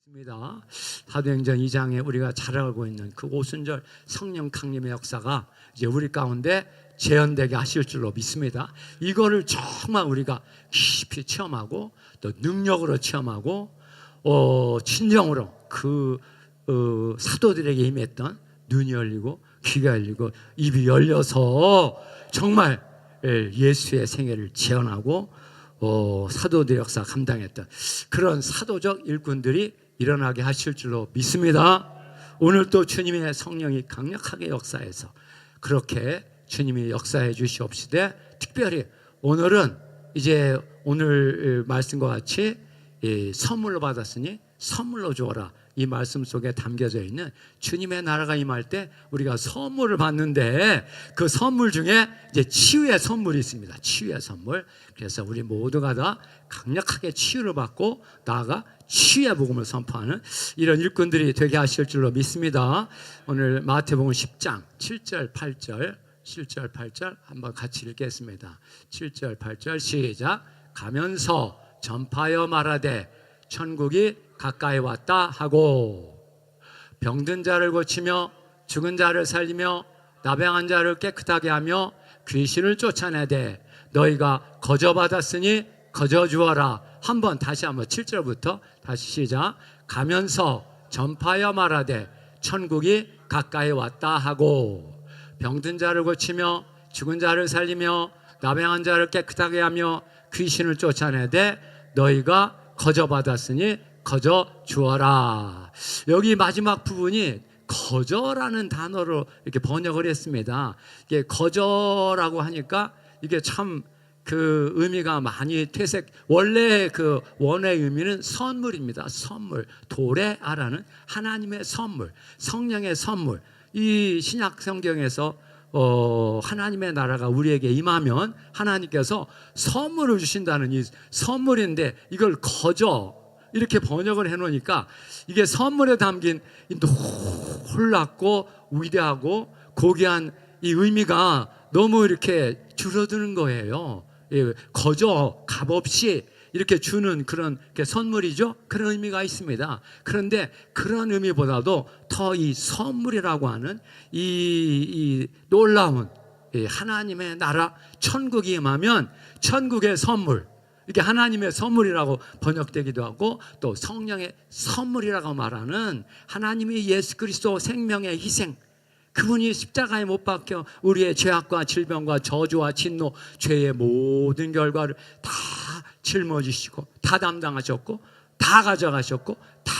입니다. 사도행전 2장에 우리가 잘 알고 있는 그 오순절 성령 강림의 역사가 이제 우리 가운데 재현되게 하실 줄로 믿습니다. 이거를 정말 우리가 깊이 체험하고 또 능력으로 체험하고 진정으로 그 사도들에게 임했던 눈이 열리고 귀가 열리고 입이 열려서 정말 예수의 생애를 재현하고 사도들의 역사 감당했던 그런 사도적 일꾼들이 일어나게 하실 줄로 믿습니다. 오늘 또 주님의 성령이 강력하게 역사해서 그렇게 주님이 역사해 주시옵시되, 특별히 오늘은 이제 오늘 말씀과 같이 선물로 받았으니 선물로 주어라, 이 말씀 속에 담겨져 있는 주님의 나라가 임할 때 우리가 선물을 받는데, 그 선물 중에 이제 치유의 선물이 있습니다. 치유의 선물. 그래서 우리 모두가 다 강력하게 치유를 받고 나아가 치유의 복음을 선포하는 이런 일꾼들이 되게 하실 줄로 믿습니다. 오늘 마태복음 10장 7절 8절 7절 8절 한번 같이 읽겠습니다. 7절 8절 시작. 가면서 전파하여 말하되 천국이 가까이 왔다 하고, 병든 자를 고치며 죽은 자를 살리며 나병한 자를 깨끗하게 하며 귀신을 쫓아내되 너희가 거저 받았으니 거저 주어라. 다시 한번 7절부터 다시 시작. 가면서 전파하여 말하되 천국이 가까이 왔다 하고, 병든 자를 고치며 죽은 자를 살리며 나병한 자를 깨끗하게 하며 귀신을 쫓아내되 너희가 거저 받았으니 거저 주어라. 여기 마지막 부분이 거저라는 단어로 이렇게 번역을 했습니다. 이게 거저라고 하니까 이게 참 그 의미가 많이 퇴색. 원래 그 원의 의미는 선물입니다. 선물. 도레아라는 하나님의 선물, 성령의 선물. 이 신약 성경에서 하나님의 나라가 우리에게 임하면 하나님께서 선물을 주신다는 이 선물인데, 이걸 거저 이렇게 번역을 해놓으니까 이게 선물에 담긴 놀랍고 위대하고 고귀한 이 의미가 너무 이렇게 줄어드는 거예요. 거저 값없이 이렇게 주는 그런 선물이죠. 그런 의미가 있습니다. 그런데 그런 의미보다도 더 이 선물이라고 하는 이 놀라운 하나님의 나라 천국이 임하면 천국의 선물, 이게 하나님의 선물이라고 번역되기도 하고 또 성령의 선물이라고 말하는 하나님이 예수 그리스도 생명의 희생, 그분이 십자가에 못 박혀 우리의 죄악과 질병과 저주와 진노, 죄의 모든 결과를 다 짊어지시고 다 담당하셨고 다 가져가셨고 다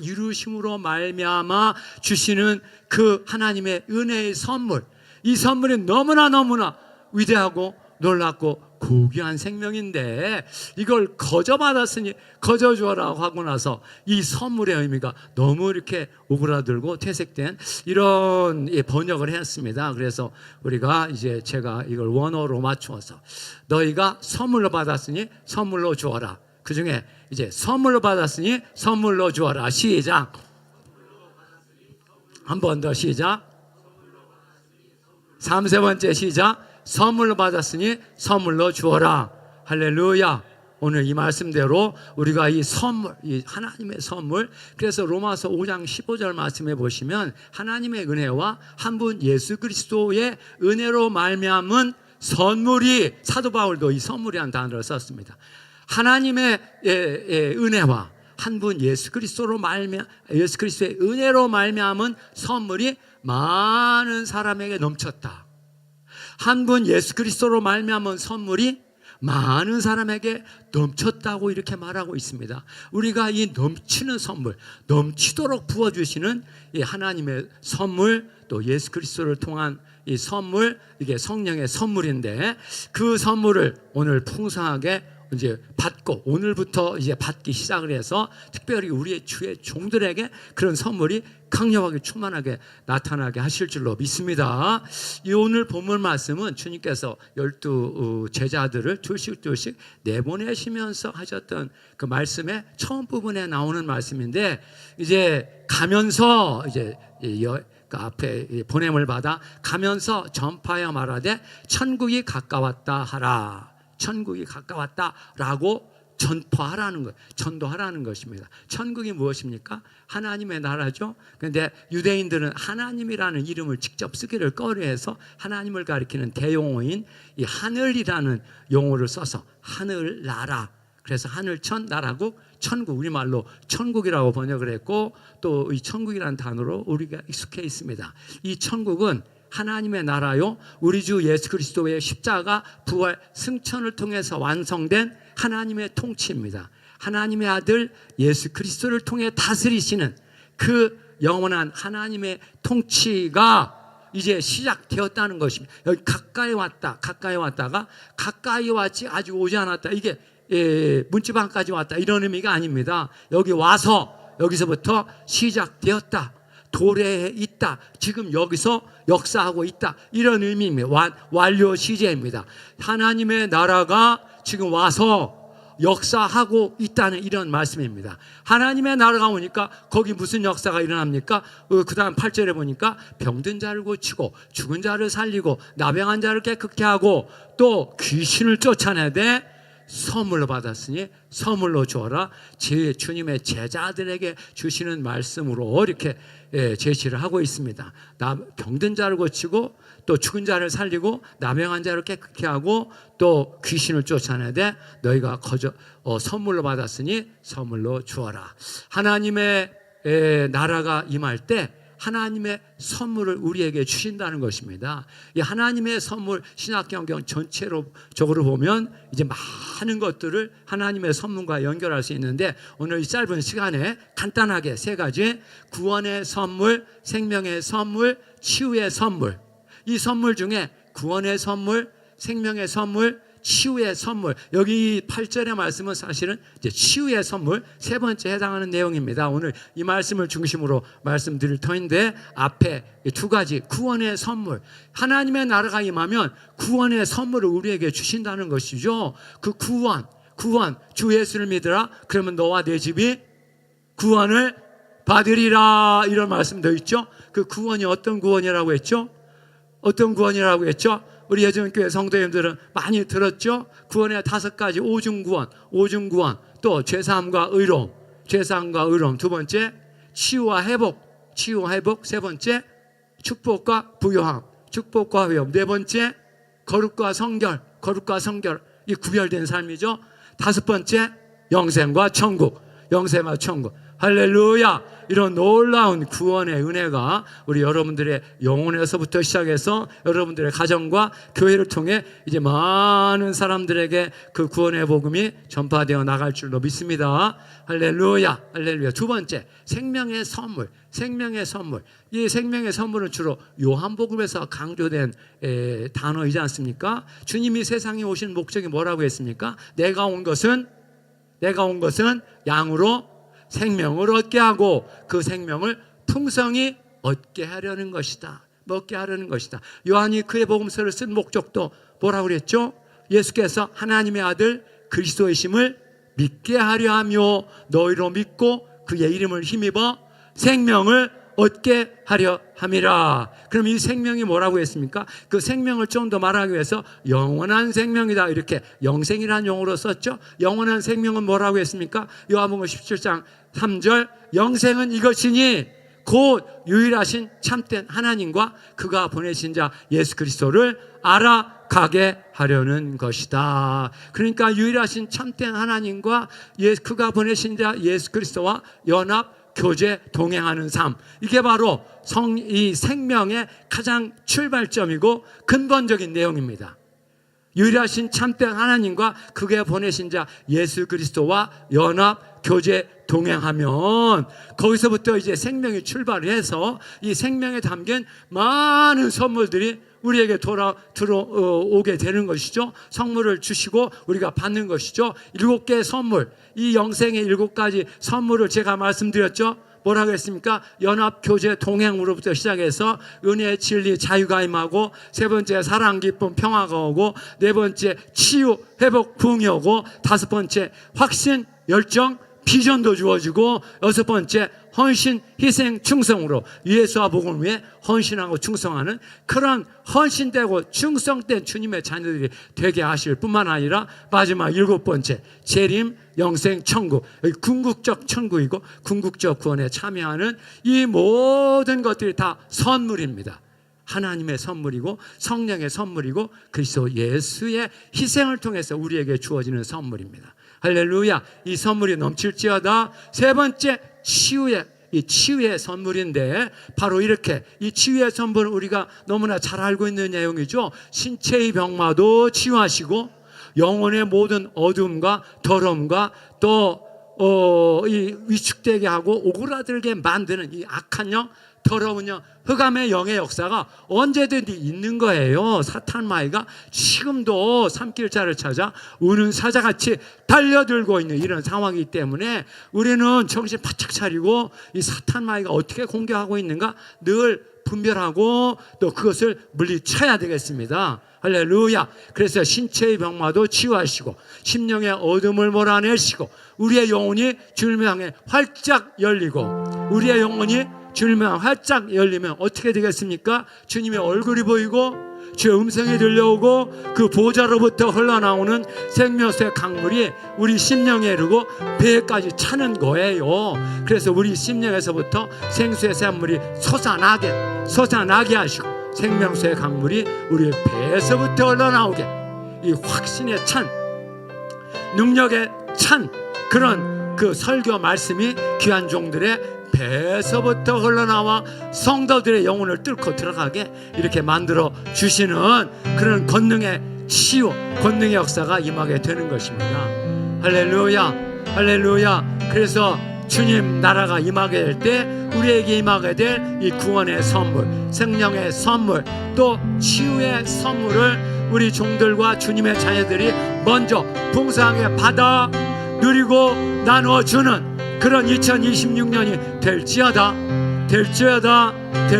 이루심으로 말미암아 주시는 그 하나님의 은혜의 선물, 이 선물이 너무나 위대하고 놀랍고 고귀한 생명인데, 이걸 거저 받았으니 거저 주어라고 하고 나서 이 선물의 의미가 너무 이렇게 오그라들고 퇴색된 이런 번역을 했습니다. 그래서 우리가 이제 제가 이걸 원어로 맞추어서 너희가 선물로 받았으니 선물로 주어라. 그 중에 이제 선물로 받았으니 선물로 주어라. 시작. 한 번 더 시작. 3번째 시작. 선물로 받았으니 선물로 주어라. 할렐루야. 오늘 이 말씀대로 우리가 이 선물, 이 하나님의 선물, 그래서 로마서 5장 15절 말씀해 보시면 하나님의 은혜와 한 분 예수 그리스도의 은혜로 말미암은 선물이, 사도 바울도 이 선물이라는 단어를 썼습니다. 하나님의 은혜와 한 분 예수 그리스도로 예수 그리스도의 은혜로 말미암은 선물이 많은 사람에게 넘쳤다. 한 분 예수 그리스도로 말미암은 선물이 많은 사람에게 넘쳤다고 이렇게 말하고 있습니다. 우리가 이 넘치는 선물, 넘치도록 부어주시는 이 하나님의 선물, 또 예수 그리스도를 통한 이 선물, 이게 성령의 선물인데, 그 선물을 오늘 풍성하게 이제 받고, 오늘부터 이제 받기 시작을 해서 특별히 우리의 주의 종들에게 그런 선물이 강력하게 충만하게 나타나게 하실 줄로 믿습니다. 이 오늘 본문 말씀은 주님께서 12 제자들을 둘씩 내보내시면서 하셨던 그 말씀의 처음 부분에 나오는 말씀인데, 이제 가면서 이제 그 앞에 보냄을 받아 가면서 전파하여 말하되 천국이 가까웠다 하라. 천국이 가까웠다라고 전파하라는 것, 전도하라는 것입니다. 천국이 무엇입니까? 하나님의 나라죠. 그런데 유대인들은 하나님이라는 이름을 직접 쓰기를 꺼려해서 하나님을 가리키는 대용어인 이 하늘이라는 용어를 써서 하늘나라, 그래서 하늘천 나라국 천국, 우리말로 천국이라고 번역을 했고, 또 이 천국이라는 단어로 우리가 익숙해 있습니다. 이 천국은 하나님의 나라요, 우리 주 예수 그리스도의 십자가 부활 승천을 통해서 완성된 하나님의 통치입니다. 하나님의 아들 예수 그리스도를 통해 다스리시는 그 영원한 하나님의 통치가 이제 시작되었다는 것입니다. 여기 가까이 왔다가 가까이 왔지 아직 오지 않았다, 이게 문지방까지 왔다, 이런 의미가 아닙니다. 여기 와서 여기서부터 시작되었다, 도래해 있다, 지금 여기서 역사하고 있다, 이런 의미입니다. 완료 시제입니다. 하나님의 나라가 지금 와서 역사하고 있다는 이런 말씀입니다. 하나님의 나라가 오니까 거기 무슨 역사가 일어납니까? 그 다음 8절에 보니까 병든 자를 고치고 죽은 자를 살리고 나병한 자를 깨끗게 하고 또 귀신을 쫓아내되 선물로 받았으니 선물로 주어라. 제 주님의 제자들에게 주시는 말씀으로 이렇게 제시를 하고 있습니다. 병든 자를 고치고 또 죽은 자를 살리고 나병한 자를 깨끗게 하고 또 귀신을 쫓아내되 너희가 선물로 받았으니 선물로 주어라. 하나님의 나라가 임할 때 하나님의 선물을 우리에게 주신다는 것입니다. 이 하나님의 선물, 신약성경 전체적으로 보면 이제 많은 것들을 하나님의 선물과 연결할 수 있는데, 오늘 이 짧은 시간에 간단하게 세 가지, 구원의 선물, 생명의 선물, 치유의 선물, 이 선물 중에 구원의 선물, 생명의 선물, 치유의 선물, 여기 8절의 말씀은 사실은 이제 치유의 선물 세 번째 해당하는 내용입니다. 오늘 이 말씀을 중심으로 말씀드릴 터인데, 앞에 두 가지 구원의 선물, 하나님의 나라가 임하면 구원의 선물을 우리에게 주신다는 것이죠. 그 구원, 주 예수를 믿으라 그러면 너와 내 집이 구원을 받으리라, 이런 말씀도 있죠. 그 구원이 어떤 구원이라고 했죠? 어떤 구원이라고 했죠? 우리 예전교회 성도님들은 많이 들었죠? 구원의 5가지, 오중구원, 또 죄사함과 의로움, 두 번째 치유와 회복, 세 번째 축복과 부요함, 네 번째 거룩과 성결, 이 구별된 삶이죠. 5번째 영생과 천국. 할렐루야! 이런 놀라운 구원의 은혜가 우리 여러분들의 영혼에서부터 시작해서 여러분들의 가정과 교회를 통해 이제 많은 사람들에게 그 구원의 복음이 전파되어 나갈 줄로 믿습니다. 할렐루야. 두 번째, 생명의 선물. 이 생명의 선물은 주로 요한복음에서 강조된 단어이지 않습니까? 주님이 세상에 오신 목적이 뭐라고 했습니까? 내가 온 것은 양으로 생명을 얻게 하고 그 생명을 풍성히 얻게 하려는 것이다. 먹게 하려는 것이다. 요한이 그의 복음서를 쓴 목적도 뭐라고 그랬죠? 예수께서 하나님의 아들 그리스도이심을 믿게 하려 하며 너희로 믿고 그의 이름을 힘입어 생명을 얻게 하려 함이라. 그럼 이 생명이 뭐라고 했습니까? 그 생명을 좀 더 말하기 위해서 영원한 생명이다, 이렇게 영생이라는 용어로 썼죠. 영원한 생명은 뭐라고 했습니까? 요한복음 17장 3절, 영생은 이것이니 곧 유일하신 참된 하나님과 그가 보내신 자 예수 그리스도를 알아가게 하려는 것이다. 그러니까 유일하신 참된 하나님과 그가 보내신 자 예수 그리스도와 연합, 교제, 동행하는 삶, 이게 바로 이 생명의 가장 출발점이고 근본적인 내용입니다. 유일하신 참된 하나님과 그가 보내신 자 예수 그리스도와 연합, 교제, 동행하면 거기서부터 이제 생명이 출발을 해서 이 생명에 담긴 많은 선물들이 우리에게 들어오게 되는 것이죠. 선물을 주시고 우리가 받는 것이죠. 7개의 선물, 이 영생의 7가지 선물을 제가 말씀드렸죠. 뭐라고 했습니까? 연합, 교제, 동행으로부터 시작해서 은혜, 진리, 자유가 임하고, 세 번째 사랑, 기쁨, 평화가 오고, 네 번째 치유, 회복, 부흥이 오고, 5번째 확신, 열정, 비전도 주어지고, 여섯 번째 헌신, 희생, 충성으로 예수와 복음을 위해 헌신하고 충성하는 그런 헌신되고 충성된 주님의 자녀들이 되게 하실 뿐만 아니라, 마지막 일곱 번째 재림, 영생, 천국, 궁극적 천국이고 궁극적 구원에 참여하는 이 모든 것들이 다 선물입니다. 하나님의 선물이고 성령의 선물이고 그리스도 예수의 희생을 통해서 우리에게 주어지는 선물입니다. 할렐루야. 이 선물이 넘칠지어다. 세 번째, 이 치유의 선물인데, 바로 이렇게 이 치유의 선물은 우리가 너무나 잘 알고 있는 내용이죠. 신체의 병마도 치유하시고 영혼의 모든 어둠과 더러움과 또 이 위축되게 하고 오그라들게 만드는 이 악한 영, 더러운 영, 흑암의 영의 역사가 언제든지 있는 거예요. 사탄 마귀가 지금도 산길자를 찾아 우는 사자같이 달려들고 있는 이런 상황이기 때문에 우리는 정신 바짝 차리고 이 사탄 마귀가 어떻게 공격하고 있는가 늘 분별하고 또 그것을 물리쳐야 되겠습니다. 할렐루야. 그래서 신체의 병마도 치유하시고 심령의 어둠을 몰아내시고 우리의 영혼이 주님을 향해 활짝 열리고, 우리의 영혼이 주님을 향해 활짝 열리면 어떻게 되겠습니까? 주님의 얼굴이 보이고 주의 음성이 들려오고 그 보좌로부터 흘러나오는 생명수의 강물이 우리 심령에 이르고 배까지 차는 거예요. 그래서 우리 심령에서부터 생수의 샘물이 솟아나게 하시고 생명수의 강물이 우리 배에서부터 흘러나오게, 이 확신에 찬, 능력에 찬 그런 그 설교 말씀이 귀한 종들의 배에서부터 흘러나와 성도들의 영혼을 뚫고 들어가게 이렇게 만들어 주시는 그런 권능의 치유, 권능의 역사가 임하게 되는 것입니다. 할렐루야, 할렐루야. 그래서 주님 나라가 임하게 될 때 우리에게 임하게 될 이 구원의 선물, 생명의 선물, 또 치유의 선물을 우리 종들과 주님의 자녀들이 먼저 풍성하게 받아 누리고 나누어주는 그런 2026년이 될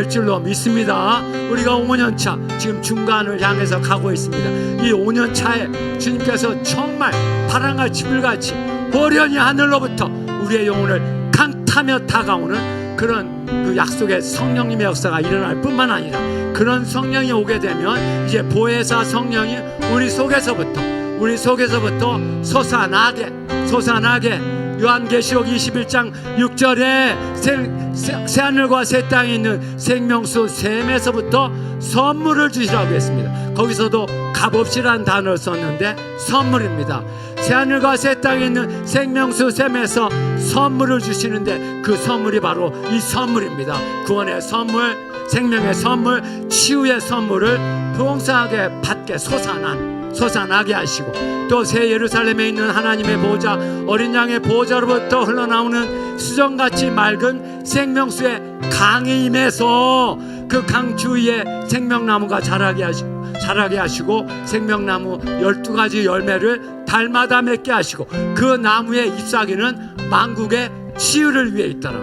줄로 믿습니다. 우리가 5년차 지금 중간을 향해서 가고 있습니다. 이 5년차에 주님께서 정말 바람같이 불같이 호련히 하늘로부터 우리의 영혼을 강타며 다가오는 그런 그 약속의 성령님의 역사가 일어날 뿐만 아니라, 그런 성령이 오게 되면 이제 보혜사 성령이 우리 속에서부터 솟아나게 요한계시록 21장 6절에 새하늘과 새 땅에 있는 생명수 샘에서부터 선물을 주시라고 했습니다. 거기서도 값없이라는 단어를 썼는데 선물입니다. 새하늘과 새 땅에 있는 생명수 샘에서 선물을 주시는데 그 선물이 바로 이 선물입니다. 구원의 선물, 생명의 선물, 치유의 선물을 풍성하게 받게 솟아나게 하시고, 또 새 예루살렘에 있는 하나님의 보좌, 어린 양의 보좌로부터 흘러나오는 수정같이 맑은 생명수의 강에 임해서 그 강 주위에 생명나무가 자라게 하시고 생명나무 12가지 열매를 달마다 맺게 하시고, 그 나무의 잎사귀는 만국의 치유를 위해 있더라.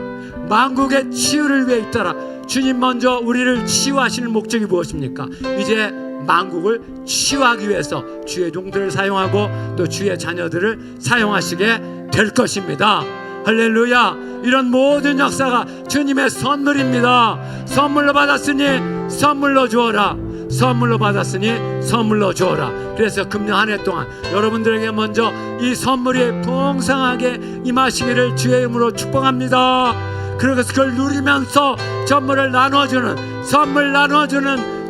만국의 치유를 위해 있더라. 주님 먼저 우리를 치유하시는 목적이 무엇입니까? 이제 만국을 치유하기 위해서 주의 종들을 사용하고 또 주의 자녀들을 사용하시게 될 것입니다. 할렐루야. 이런 모든 역사가 주님의 선물입니다. 선물로 받았으니 선물로 주어라. 선물로 받았으니 선물로 주어라. 그래서 금년 한 해 동안 여러분들에게 먼저 이 선물이 풍성하게 임하시기를 주의 이름으로 축복합니다. 그래서 그걸 누리면서 선물을 나눠주는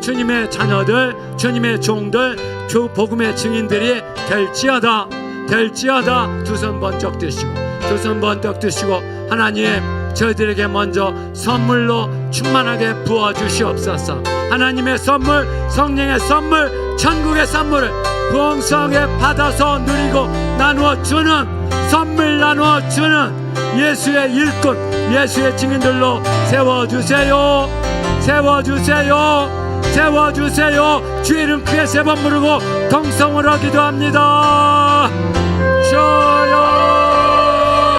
주님의 자녀들, 주님의 종들, 주 복음의 증인들이 될지어다. 두 손 번쩍 드시고 하나님, 저희들에게 먼저 선물로 충만하게 부어주시옵소서. 하나님의 선물, 성령의 선물, 천국의 선물을 풍성하게 받아서 누리고 선물 나누어주는 예수의 일꾼, 예수의 증인들로 세워주세요. 주의 이름 크게 세 번 부르고 동성으로 기도합니다.